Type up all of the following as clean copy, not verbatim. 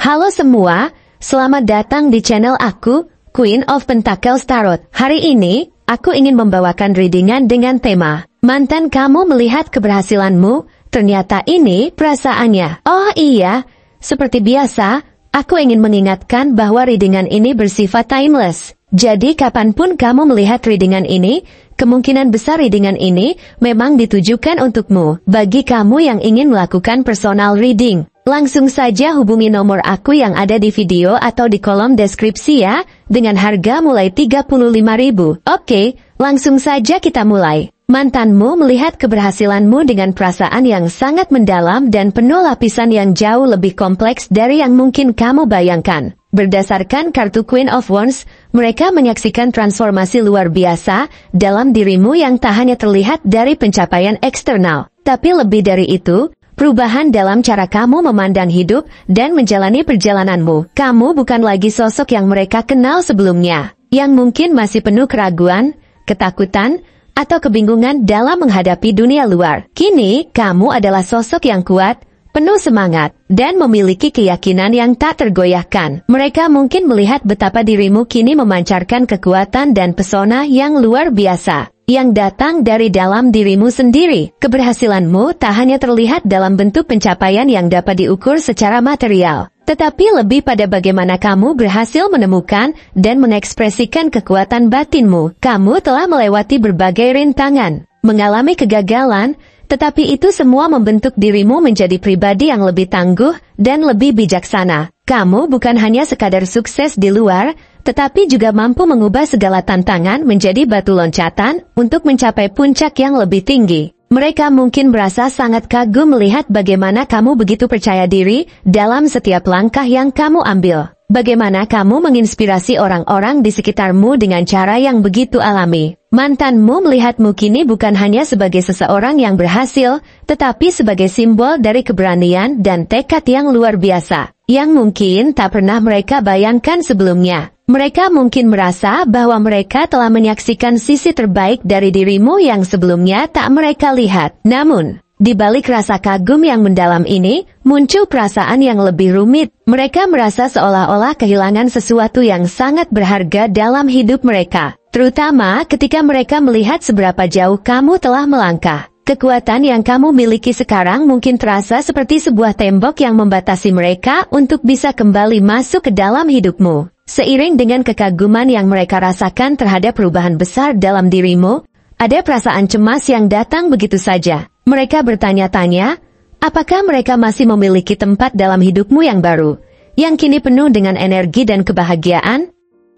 Halo semua, selamat datang di channel aku, Queen of Pentacles Tarot. Hari ini, aku ingin membawakan readingan dengan tema, mantan kamu melihat keberhasilanmu, ternyata ini perasaannya. Oh iya, seperti biasa, aku ingin mengingatkan bahwa readingan ini bersifat timeless. Jadi kapanpun kamu melihat readingan ini, kemungkinan besar readingan ini memang ditujukan untukmu. Bagi kamu yang ingin melakukan personal reading, langsung saja hubungi nomor aku yang ada di video atau di kolom deskripsi ya, dengan harga mulai 35.000. Oke, langsung saja kita mulai. Mantanmu melihat keberhasilanmu dengan perasaan yang sangat mendalam dan penuh lapisan yang jauh lebih kompleks dari yang mungkin kamu bayangkan. Berdasarkan kartu Queen of Wands, mereka menyaksikan transformasi luar biasa dalam dirimu yang tak hanya terlihat dari pencapaian eksternal, tapi lebih dari itu, perubahan dalam cara kamu memandang hidup dan menjalani perjalananmu. Kamu bukan lagi sosok yang mereka kenal sebelumnya, yang mungkin masih penuh keraguan, ketakutan, atau kebingungan dalam menghadapi dunia luar. Kini, kamu adalah sosok yang kuat, penuh semangat, dan memiliki keyakinan yang tak tergoyahkan. Mereka mungkin melihat betapa dirimu kini memancarkan kekuatan dan pesona yang luar biasa, yang datang dari dalam dirimu sendiri. Keberhasilanmu tak hanya terlihat dalam bentuk pencapaian yang dapat diukur secara material, tetapi lebih pada bagaimana kamu berhasil menemukan dan mengekspresikan kekuatan batinmu. Kamu telah melewati berbagai rintangan, mengalami kegagalan, tetapi itu semua membentuk dirimu menjadi pribadi yang lebih tangguh dan lebih bijaksana. Kamu bukan hanya sekadar sukses di luar, tetapi juga mampu mengubah segala tantangan menjadi batu loncatan untuk mencapai puncak yang lebih tinggi. Mereka mungkin merasa sangat kagum melihat bagaimana kamu begitu percaya diri dalam setiap langkah yang kamu ambil. Bagaimana kamu menginspirasi orang-orang di sekitarmu dengan cara yang begitu alami. Mantanmu melihatmu kini bukan hanya sebagai seseorang yang berhasil, tetapi sebagai simbol dari keberanian dan tekad yang luar biasa, yang mungkin tak pernah mereka bayangkan sebelumnya. Mereka mungkin merasa bahwa mereka telah menyaksikan sisi terbaik dari dirimu yang sebelumnya tak mereka lihat. Namun, di balik rasa kagum yang mendalam ini, muncul perasaan yang lebih rumit. Mereka merasa seolah-olah kehilangan sesuatu yang sangat berharga dalam hidup mereka, terutama ketika mereka melihat seberapa jauh kamu telah melangkah. Kekuatan yang kamu miliki sekarang mungkin terasa seperti sebuah tembok yang membatasi mereka untuk bisa kembali masuk ke dalam hidupmu. Seiring dengan kekaguman yang mereka rasakan terhadap perubahan besar dalam dirimu, ada perasaan cemas yang datang begitu saja. Mereka bertanya-tanya, apakah mereka masih memiliki tempat dalam hidupmu yang baru, yang kini penuh dengan energi dan kebahagiaan?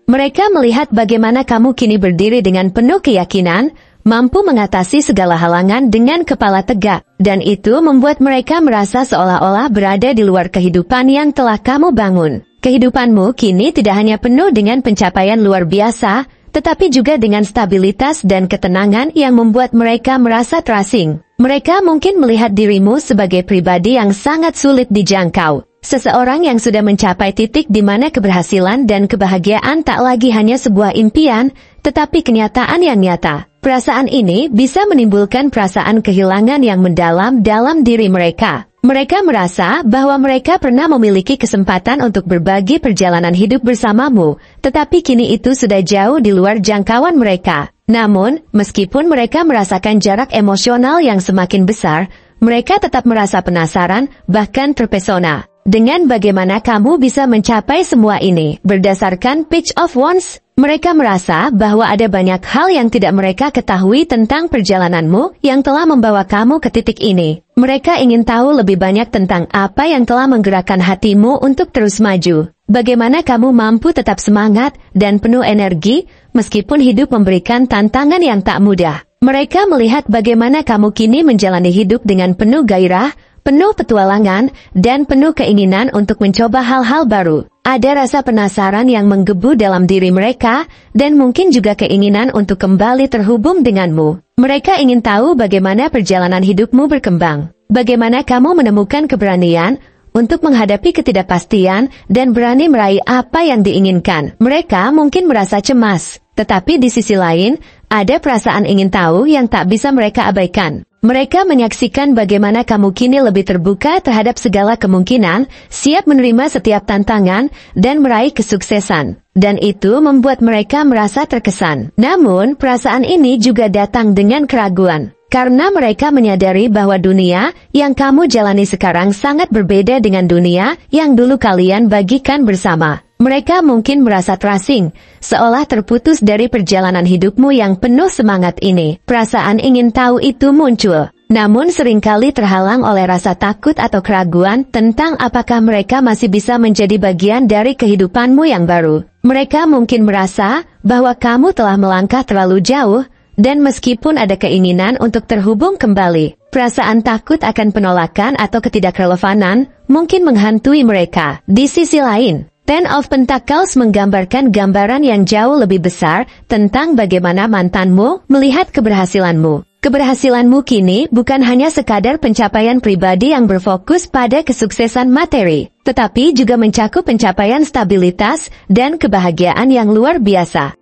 Mereka melihat bagaimana kamu kini berdiri dengan penuh keyakinan, mampu mengatasi segala halangan dengan kepala tegak, dan itu membuat mereka merasa seolah-olah berada di luar kehidupan yang telah kamu bangun. Kehidupanmu kini tidak hanya penuh dengan pencapaian luar biasa, tetapi juga dengan stabilitas dan ketenangan yang membuat mereka merasa terasing. Mereka mungkin melihat dirimu sebagai pribadi yang sangat sulit dijangkau. Seseorang yang sudah mencapai titik di mana keberhasilan dan kebahagiaan tak lagi hanya sebuah impian, tetapi kenyataan yang nyata. Perasaan ini bisa menimbulkan perasaan kehilangan yang mendalam dalam diri mereka. Mereka merasa bahwa mereka pernah memiliki kesempatan untuk berbagi perjalanan hidup bersamamu, tetapi kini itu sudah jauh di luar jangkauan mereka. Namun, meskipun mereka merasakan jarak emosional yang semakin besar, mereka tetap merasa penasaran, bahkan terpesona dengan bagaimana kamu bisa mencapai semua ini. Berdasarkan Page of Wands, mereka merasa bahwa ada banyak hal yang tidak mereka ketahui tentang perjalananmu yang telah membawa kamu ke titik ini. Mereka ingin tahu lebih banyak tentang apa yang telah menggerakkan hatimu untuk terus maju. Bagaimana kamu mampu tetap semangat dan penuh energi meskipun hidup memberikan tantangan yang tak mudah. Mereka melihat bagaimana kamu kini menjalani hidup dengan penuh gairah, penuh petualangan, dan penuh keinginan untuk mencoba hal-hal baru. Ada rasa penasaran yang menggebu dalam diri mereka, dan mungkin juga keinginan untuk kembali terhubung denganmu. Mereka ingin tahu bagaimana perjalanan hidupmu berkembang. Bagaimana kamu menemukan keberanian untuk menghadapi ketidakpastian dan berani meraih apa yang diinginkan. Mereka mungkin merasa cemas, tetapi di sisi lain, ada perasaan ingin tahu yang tak bisa mereka abaikan. Mereka menyaksikan bagaimana kamu kini lebih terbuka terhadap segala kemungkinan, siap menerima setiap tantangan, dan meraih kesuksesan. Dan itu membuat mereka merasa terkesan. Namun, perasaan ini juga datang dengan keraguan. Karena mereka menyadari bahwa dunia yang kamu jalani sekarang sangat berbeda dengan dunia yang dulu kalian bagikan bersama. Mereka mungkin merasa terasing, seolah terputus dari perjalanan hidupmu yang penuh semangat ini. Perasaan ingin tahu itu muncul, namun seringkali terhalang oleh rasa takut atau keraguan tentang apakah mereka masih bisa menjadi bagian dari kehidupanmu yang baru. Mereka mungkin merasa bahwa kamu telah melangkah terlalu jauh, dan meskipun ada keinginan untuk terhubung kembali, perasaan takut akan penolakan atau ketidakrelevanan mungkin menghantui mereka. Di sisi lain, Ten of Pentacles menggambarkan gambaran yang jauh lebih besar tentang bagaimana mantanmu melihat keberhasilanmu. Keberhasilanmu kini bukan hanya sekadar pencapaian pribadi yang berfokus pada kesuksesan materi, tetapi juga mencakup pencapaian stabilitas dan kebahagiaan yang luar biasa.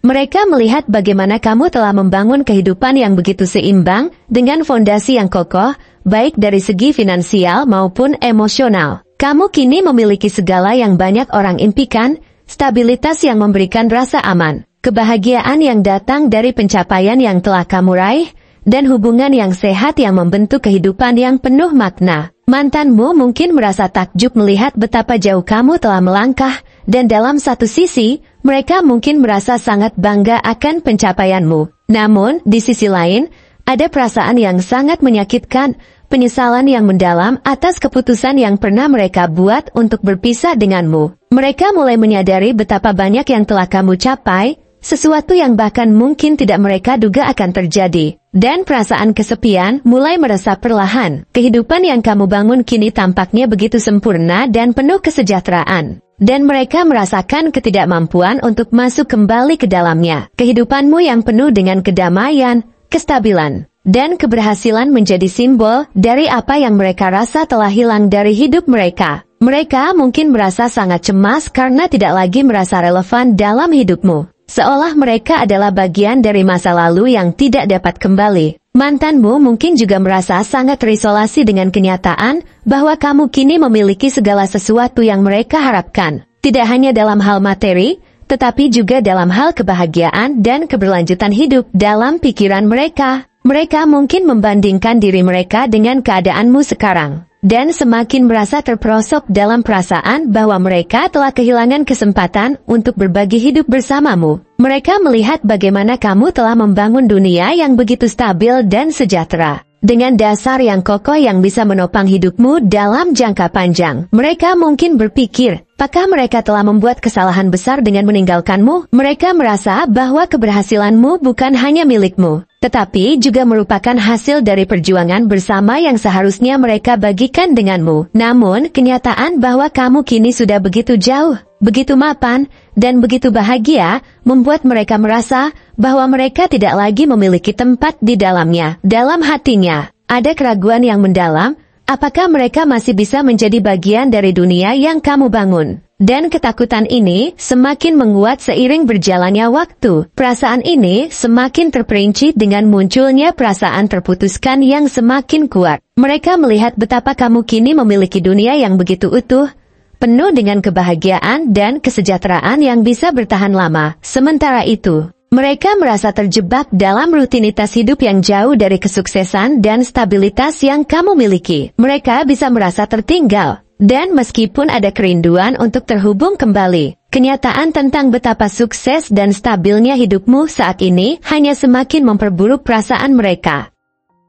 Mereka melihat bagaimana kamu telah membangun kehidupan yang begitu seimbang dengan fondasi yang kokoh, baik dari segi finansial maupun emosional. Kamu kini memiliki segala yang banyak orang impikan, stabilitas yang memberikan rasa aman, kebahagiaan yang datang dari pencapaian yang telah kamu raih, dan hubungan yang sehat yang membentuk kehidupan yang penuh makna. Mantanmu mungkin merasa takjub melihat betapa jauh kamu telah melangkah, dan dalam satu sisi, mereka mungkin merasa sangat bangga akan pencapaianmu. Namun, di sisi lain, ada perasaan yang sangat menyakitkan, penyesalan yang mendalam atas keputusan yang pernah mereka buat untuk berpisah denganmu. Mereka mulai menyadari betapa banyak yang telah kamu capai, sesuatu yang bahkan mungkin tidak mereka duga akan terjadi. Dan perasaan kesepian mulai meresap perlahan. Kehidupan yang kamu bangun kini tampaknya begitu sempurna dan penuh kesejahteraan. Dan mereka merasakan ketidakmampuan untuk masuk kembali ke dalamnya. Kehidupanmu yang penuh dengan kedamaian, kestabilan, dan keberhasilan menjadi simbol dari apa yang mereka rasa telah hilang dari hidup mereka. Mereka mungkin merasa sangat cemas karena tidak lagi merasa relevan dalam hidupmu. Seolah mereka adalah bagian dari masa lalu yang tidak dapat kembali. Mantanmu mungkin juga merasa sangat terisolasi dengan kenyataan bahwa kamu kini memiliki segala sesuatu yang mereka harapkan. Tidak hanya dalam hal materi, tetapi juga dalam hal kebahagiaan dan keberlanjutan hidup dalam pikiran mereka. Mereka mungkin membandingkan diri mereka dengan keadaanmu sekarang, dan semakin merasa terperosok dalam perasaan bahwa mereka telah kehilangan kesempatan untuk berbagi hidup bersamamu. Mereka melihat bagaimana kamu telah membangun dunia yang begitu stabil dan sejahtera, dengan dasar yang kokoh yang bisa menopang hidupmu dalam jangka panjang. Mereka mungkin berpikir, apakah mereka telah membuat kesalahan besar dengan meninggalkanmu? Mereka merasa bahwa keberhasilanmu bukan hanya milikmu, tetapi juga merupakan hasil dari perjuangan bersama yang seharusnya mereka bagikan denganmu. Namun, kenyataan bahwa kamu kini sudah begitu jauh, begitu mapan, dan begitu bahagia, membuat mereka merasa bahwa mereka tidak lagi memiliki tempat di dalamnya. Dalam hatinya, ada keraguan yang mendalam, apakah mereka masih bisa menjadi bagian dari dunia yang kamu bangun? Dan ketakutan ini semakin menguat seiring berjalannya waktu. Perasaan ini semakin terperinci dengan munculnya perasaan terputuskan yang semakin kuat. Mereka melihat betapa kamu kini memiliki dunia yang begitu utuh, penuh dengan kebahagiaan dan kesejahteraan yang bisa bertahan lama. Sementara itu, mereka merasa terjebak dalam rutinitas hidup yang jauh dari kesuksesan dan stabilitas yang kamu miliki. Mereka bisa merasa tertinggal. Dan meskipun ada kerinduan untuk terhubung kembali, kenyataan tentang betapa sukses dan stabilnya hidupmu saat ini hanya semakin memperburuk perasaan mereka.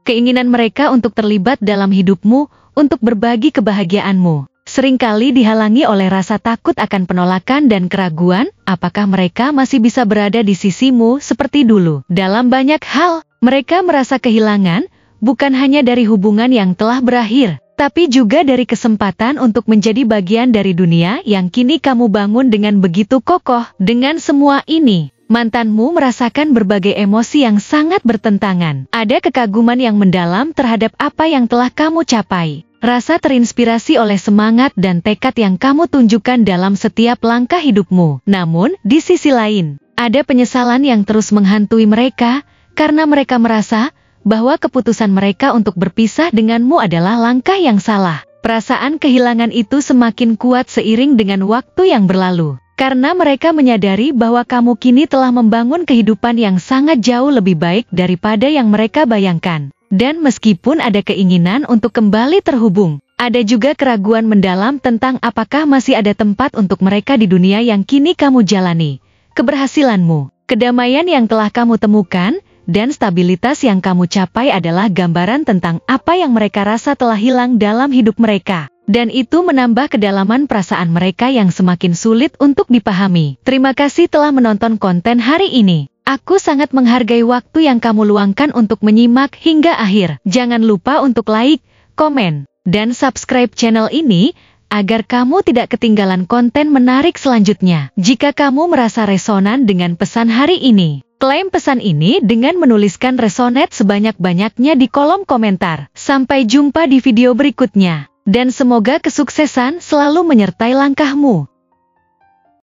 Keinginan mereka untuk terlibat dalam hidupmu, untuk berbagi kebahagiaanmu, seringkali dihalangi oleh rasa takut akan penolakan dan keraguan, apakah mereka masih bisa berada di sisimu seperti dulu. Dalam banyak hal, mereka merasa kehilangan, bukan hanya dari hubungan yang telah berakhir, tapi juga dari kesempatan untuk menjadi bagian dari dunia yang kini kamu bangun dengan begitu kokoh. Dengan semua ini, mantanmu merasakan berbagai emosi yang sangat bertentangan. Ada kekaguman yang mendalam terhadap apa yang telah kamu capai. Rasa terinspirasi oleh semangat dan tekad yang kamu tunjukkan dalam setiap langkah hidupmu. Namun, di sisi lain, ada penyesalan yang terus menghantui mereka, karena mereka merasa bahwa keputusan mereka untuk berpisah denganmu adalah langkah yang salah. Perasaan kehilangan itu semakin kuat seiring dengan waktu yang berlalu. Karena mereka menyadari bahwa kamu kini telah membangun kehidupan yang sangat jauh lebih baik daripada yang mereka bayangkan. Dan meskipun ada keinginan untuk kembali terhubung, ada juga keraguan mendalam tentang apakah masih ada tempat untuk mereka di dunia yang kini kamu jalani. Keberhasilanmu, kedamaian yang telah kamu temukan, dan stabilitas yang kamu capai adalah gambaran tentang apa yang mereka rasa telah hilang dalam hidup mereka. Dan itu menambah kedalaman perasaan mereka yang semakin sulit untuk dipahami. Terima kasih telah menonton konten hari ini. Aku sangat menghargai waktu yang kamu luangkan untuk menyimak hingga akhir. Jangan lupa untuk like, komen, dan subscribe channel ini, agar kamu tidak ketinggalan konten menarik selanjutnya. Jika kamu merasa resonan dengan pesan hari ini, klaim pesan ini dengan menuliskan resonate sebanyak-banyaknya di kolom komentar. Sampai jumpa di video berikutnya. Dan semoga kesuksesan selalu menyertai langkahmu.